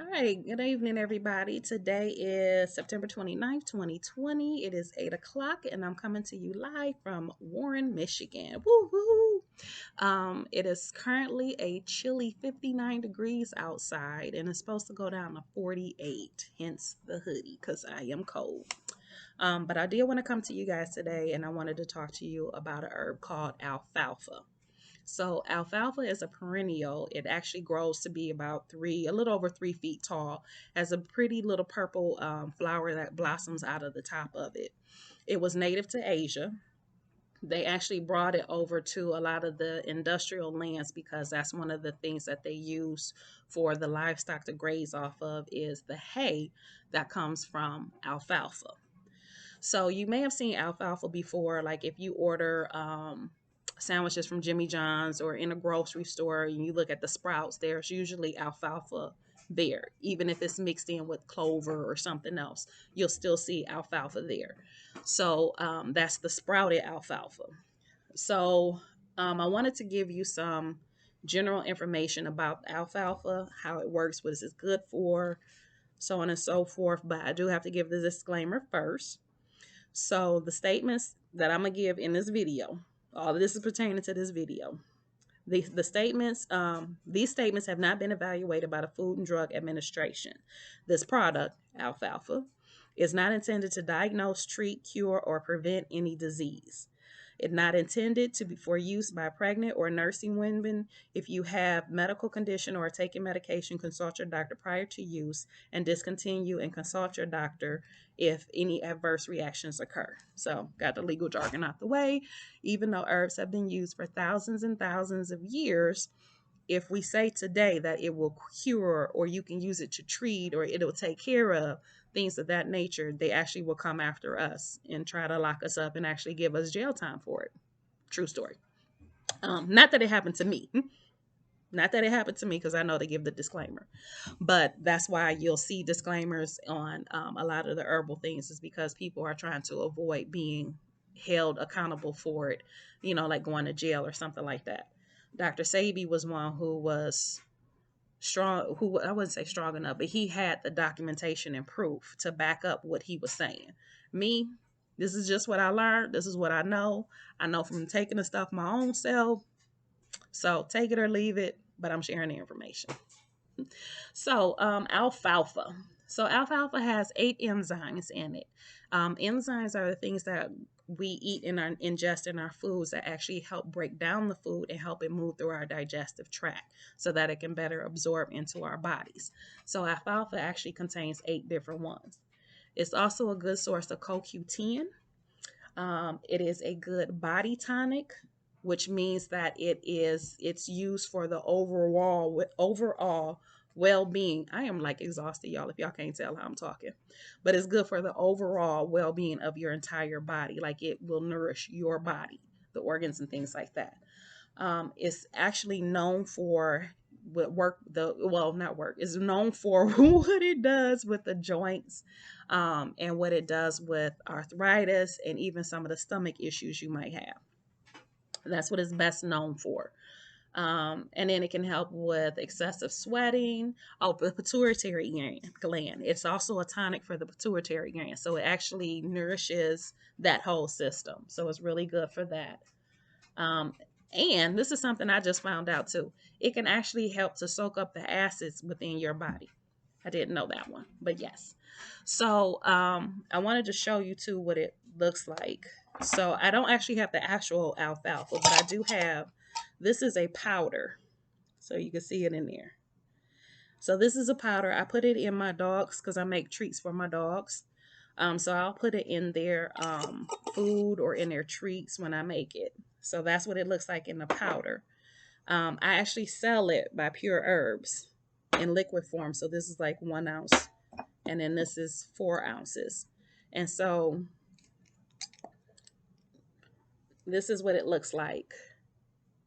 All right, good evening, everybody. Today is September 29th, 2020. It is 8 o'clock, and I'm coming to you live from Warren, Michigan. Woo woo! It is currently a chilly 59 degrees outside, and it's supposed to go down to 48, hence the hoodie, because I am cold. But I did want to come to you guys today, and I wanted to talk to you about a herb called alfalfa. So alfalfa is a perennial. It actually grows to be about a little over 3 feet tall. Has a pretty little purple flower that blossoms out of the top of it. It was native to Asia. They actually brought it over to a lot of the industrial lands because that's one of the things that they use for the livestock to graze off of is the hay that comes from alfalfa. So you may have seen alfalfa before, like if you order sandwiches from Jimmy John's or in a grocery store and you look at the sprouts, there's usually alfalfa there. Even if it's mixed in with clover or something else, you'll still see alfalfa there. So that's the sprouted alfalfa. So I wanted to give you some general information about alfalfa, how it works, what it's good for, so on and so forth. But I do have to give the disclaimer first. So the statements that I'm gonna give in this video, all of this is pertaining to this video. These statements have not been evaluated by the Food and Drug Administration. This product, alfalfa, is not intended to diagnose, treat, cure, or prevent any disease. It's not intended to be for use by pregnant or nursing women. If you have medical condition or are taking medication, consult your doctor prior to use and discontinue and consult your doctor if any adverse reactions occur. So got the legal jargon out the way. Even though herbs have been used for thousands and thousands of years, if we say today that it will cure or you can use it to treat or it'll take care of things of that nature, they actually will come after us and try to lock us up and actually give us jail time for it. True story. Not that it happened to me. Not that it happened to me because I know they give the disclaimer. But that's why you'll see disclaimers on a lot of the herbal things is because people are trying to avoid being held accountable for it, like going to jail or something like that. Dr. Sabi was one who was strong, who I wouldn't say strong enough, but he had the documentation and proof to back up what he was saying. Me, this is just what I learned. This is what I know. I know from taking the stuff my own self. So take it or leave it, but I'm sharing the information. So alfalfa. So alfalfa has 8 enzymes in it. Enzymes are the things that we eat in our ingest in our foods that actually help break down the food and help it move through our digestive tract so that it can better absorb into our bodies. So alfalfa actually contains 8 different ones. It's also a good source of CoQ10. It is a good body tonic, which means that it's used for the overall well-being. I am like exhausted, y'all, if y'all can't tell how I'm talking. But it's good for the overall well-being of your entire body. Like it will nourish your body, the organs and things like that. It's actually known for what work the well not work is known for what it does with the joints, and what it does with arthritis and even some of the stomach issues you might have. That's what it's best known for. And then it can help with excessive sweating. Oh, the pituitary gland. It's also a tonic for the pituitary gland. So it actually nourishes that whole system. So it's really good for that. Um, and this is something I just found out too. It can actually help to soak up the acids within your body. I didn't know that one, but yes. So I wanted to show you too what it looks like. So I don't actually have the actual alfalfa, but I do have, this is a powder. So you can see it in there. So this is a powder. I put it in my dogs because I make treats for my dogs. So I'll put it in their food or in their treats when I make it. So that's what it looks like in the powder. I actually sell it by Pure Herbs in liquid form. So this is like 1 ounce, and then this is 4 ounces. And so this is what it looks like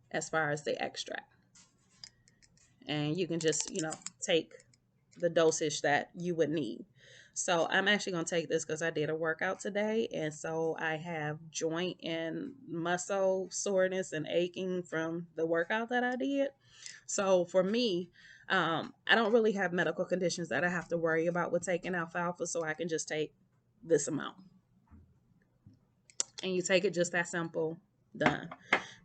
as far as the extract. And you can just, take the dosage that you would need. So I'm actually going to take this because I did a workout today. And so I have joint and muscle soreness and aching from the workout that I did. So for me, I don't really have medical conditions that I have to worry about with taking alfalfa, so I can just take this amount. And you take it just that simple, done.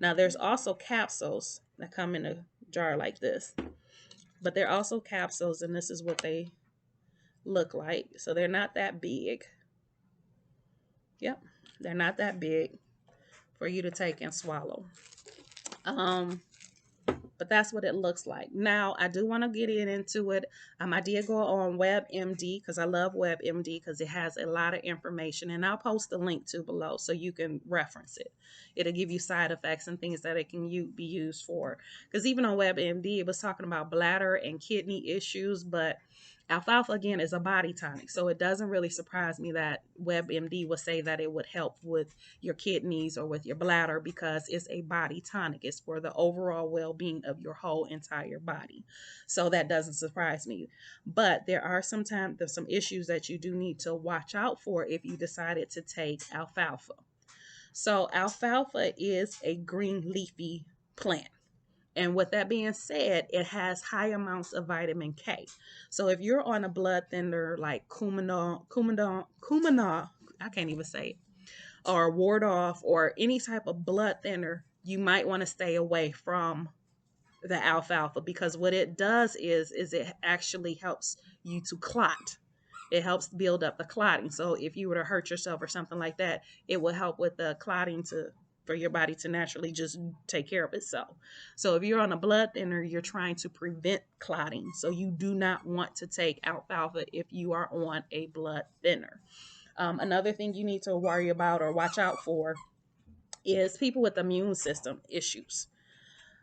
Now, there's also capsules that come in a jar like this, but they're also capsules, and this is what they look like. So they're not that big. Yep, they're not that big for you to take and swallow. Um, but that's what it looks like. Now, I do want to get into it. I did go on WebMD because I love WebMD because it has a lot of information, and I'll post the link to below so you can reference it. It'll give you side effects and things that it can be used for. Because even on WebMD, it was talking about bladder and kidney issues, but alfalfa again is a body tonic, so it doesn't really surprise me that WebMD would say that it would help with your kidneys or with your bladder because it's a body tonic. It's for the overall well-being of your whole entire body. So that doesn't surprise me. But there are sometimes there's some issues that you do need to watch out for if you decided to take alfalfa. So alfalfa is a green leafy plant. And with that being said, it has high amounts of vitamin K. So if you're on a blood thinner like Coumadin, I can't even say it, or ward off or any type of blood thinner, you might want to stay away from the alfalfa because what it does is it actually helps you to clot. It helps build up the clotting. So if you were to hurt yourself or something like that, it will help with the clotting to for your body to naturally just take care of itself. So if you're on a blood thinner, you're trying to prevent clotting. So you do not want to take alfalfa if you are on a blood thinner. Another thing you need to worry about or watch out for is people with immune system issues.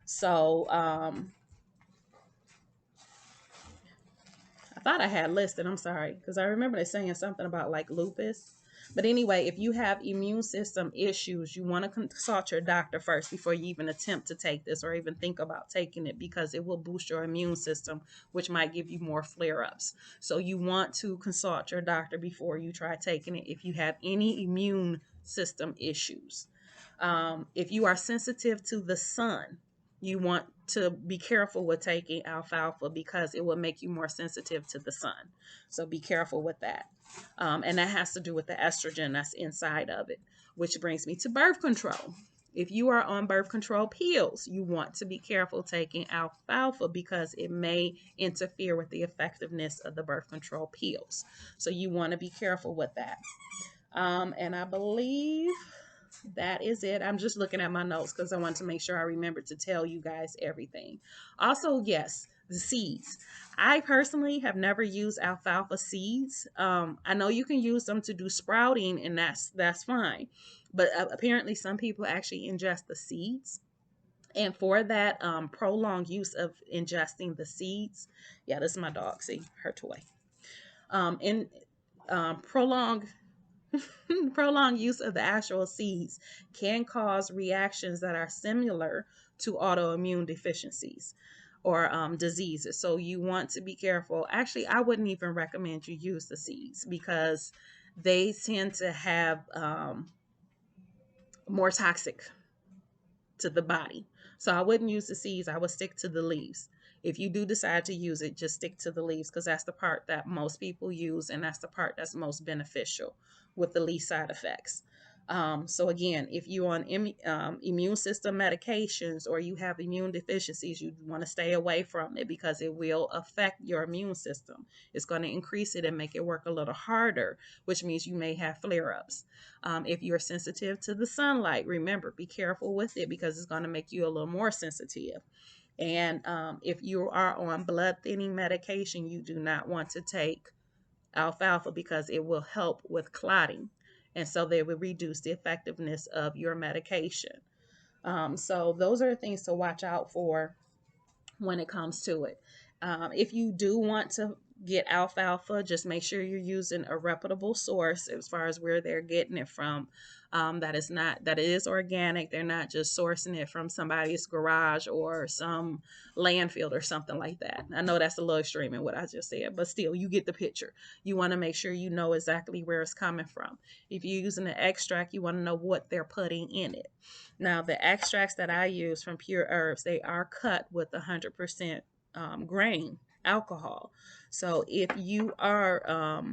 So I thought I had listed, I'm sorry, because I remember they saying something about like lupus. But anyway, if you have immune system issues, you want to consult your doctor first before you even attempt to take this or even think about taking it because it will boost your immune system, which might give you more flare ups. So you want to consult your doctor before you try taking it if you have any immune system issues. If you are sensitive to the sun, you want to be careful with taking alfalfa because it will make you more sensitive to the sun. So be careful with that. And that has to do with the estrogen that's inside of it, which brings me to birth control. If you are on birth control pills, you want to be careful taking alfalfa because it may interfere with the effectiveness of the birth control pills. So you want to be careful with that. And I believe that is it. I'm just looking at my notes because I want to make sure I remember to tell you guys everything. Also, yes, the seeds. I personally have never used alfalfa seeds. I know you can use them to do sprouting, and that's fine. But apparently, some people actually ingest the seeds. And for that prolonged use of ingesting the seeds, yeah, this is my dog. See her toy. In prolonged prolonged use of the actual seeds can cause reactions that are similar to autoimmune deficiencies or diseases. So you want to be careful. Actually, I wouldn't even recommend you use the seeds because they tend to have more toxic to the body. So I wouldn't use the seeds. I would stick to the leaves. If you do decide to use it, just stick to the leaves because that's the part that most people use and that's the part that's most beneficial with the least side effects. So again, if you're on immune system medications or you have immune deficiencies, you want to stay away from it because it will affect your immune system. It's going to increase it and make it work a little harder, which means you may have flare-ups. If you're sensitive to the sunlight, remember, be careful with it because it's going to make you a little more sensitive. And if you are on blood thinning medication, you do not want to take alfalfa because it will help with clotting. And so they will reduce the effectiveness of your medication. So those are the things to watch out for when it comes to it. If you do want to get alfalfa, just make sure you're using a reputable source as far as where they're getting it from. That it is organic. They're not just sourcing it from somebody's garage or some landfill or something like that. I know that's a little extreme in what I just said, but still, you get the picture. You want to make sure you know exactly where it's coming from. If you're using an extract, you want to know what they're putting in it. Now, the extracts that I use from pure herbs, they are cut with 100% grain alcohol. So if you are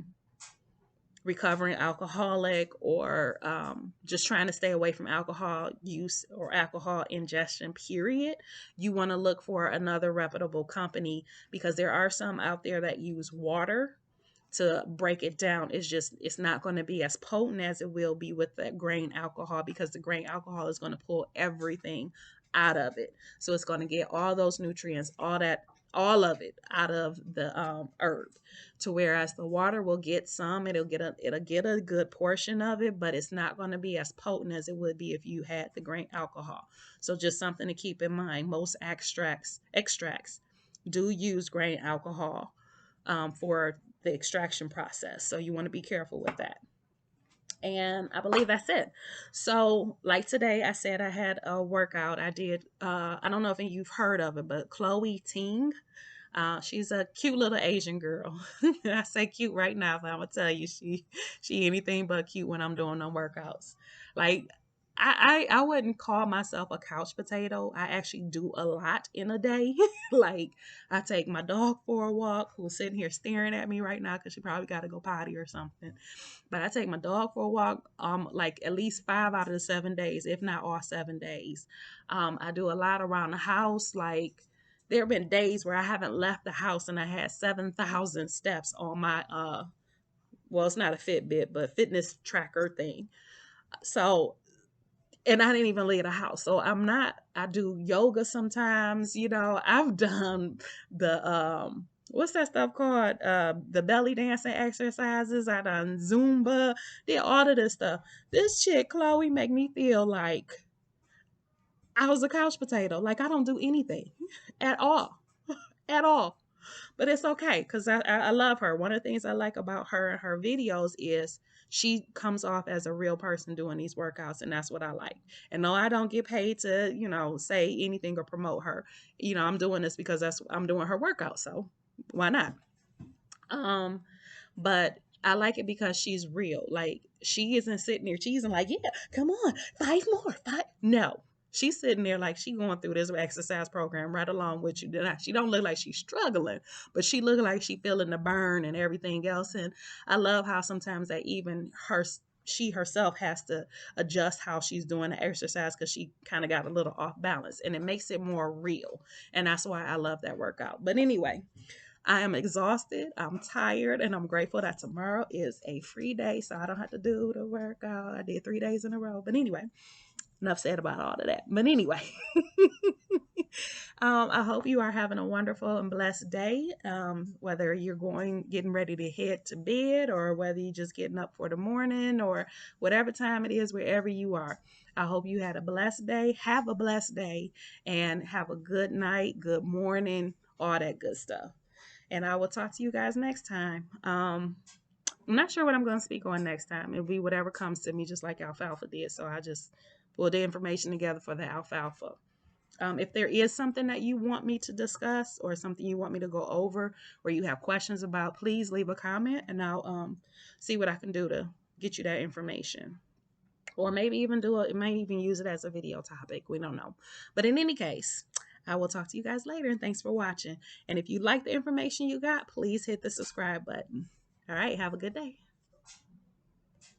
recovering alcoholic, or just trying to stay away from alcohol use or alcohol ingestion, period, you want to look for another reputable company, because there are some out there that use water to break it down. It's not going to be as potent as it will be with that grain alcohol, because the grain alcohol is going to pull everything out of it. So it's going to get all those nutrients, all of it out of the herb. To whereas the water will get some, it'll get a good portion of it, but it's not going to be as potent as it would be if you had the grain alcohol. So just something to keep in mind. Most extracts do use grain alcohol for the extraction process. So you want to be careful with that. And I believe that's it. So, like today, I said I had a workout. I did, I don't know if you've heard of it, but Chloe Ting. She's a cute little Asian girl. I say cute right now, but I'm gonna tell you, she anything but cute when I'm doing them workouts. Like I wouldn't call myself a couch potato. I actually do a lot in a day. Like I take my dog for a walk, who's sitting here staring at me right now because she probably got to go potty or something. But I take my dog for a walk, like at least 5 out of the 7 days, if not all 7 days. I do a lot around the house. Like there have been days where I haven't left the house and I had 7,000 steps on my well, it's not a Fitbit, but fitness tracker thing. So, and I didn't even leave the house. So I do yoga sometimes, I've done the what's that stuff called? The belly dancing exercises. I done Zumba, did all of this stuff. This chick, Chloe, make me feel like I was a couch potato. Like I don't do anything at all. At all. But it's okay because I love her. One of the things I like about her and her videos is she comes off as a real person doing these workouts, and that's what I like. And no, I don't get paid to, say anything or promote her. I'm doing this because I'm doing her workout, so why not? Um, but I like it because she's real. Like she isn't sitting there cheesing like, yeah, come on, 5 more, 5. No. She's sitting there like she going through this exercise program right along with you. She don't look like she's struggling, but she look like she feeling the burn and everything else. And I love how sometimes that even she herself has to adjust how she's doing the exercise because she kind of got a little off balance, and it makes it more real. And that's why I love that workout. But anyway, I am exhausted, I'm tired, and I'm grateful that tomorrow is a free day, so I don't have to do the workout. I did 3 days in a row. But anyway, enough said about all of that. But anyway, I hope you are having a wonderful and blessed day. Whether you're getting ready to head to bed, or whether you're just getting up for the morning, or whatever time it is, wherever you are. I hope you had a blessed day. Have a blessed day, and have a good night, good morning, all that good stuff. And I will talk to you guys next time. I'm not sure what I'm going to speak on next time. It'll be whatever comes to me, just like Alfalfa did. So I just pulled the information together for the Alfalfa. If there is something that you want me to discuss, or something you want me to go over, or you have questions about, please leave a comment, and I'll see what I can do to get you that information. Or maybe even may even use it as a video topic. We don't know. But in any case, I will talk to you guys later, and thanks for watching. And if you like the information you got, please hit the subscribe button. All right, have a good day.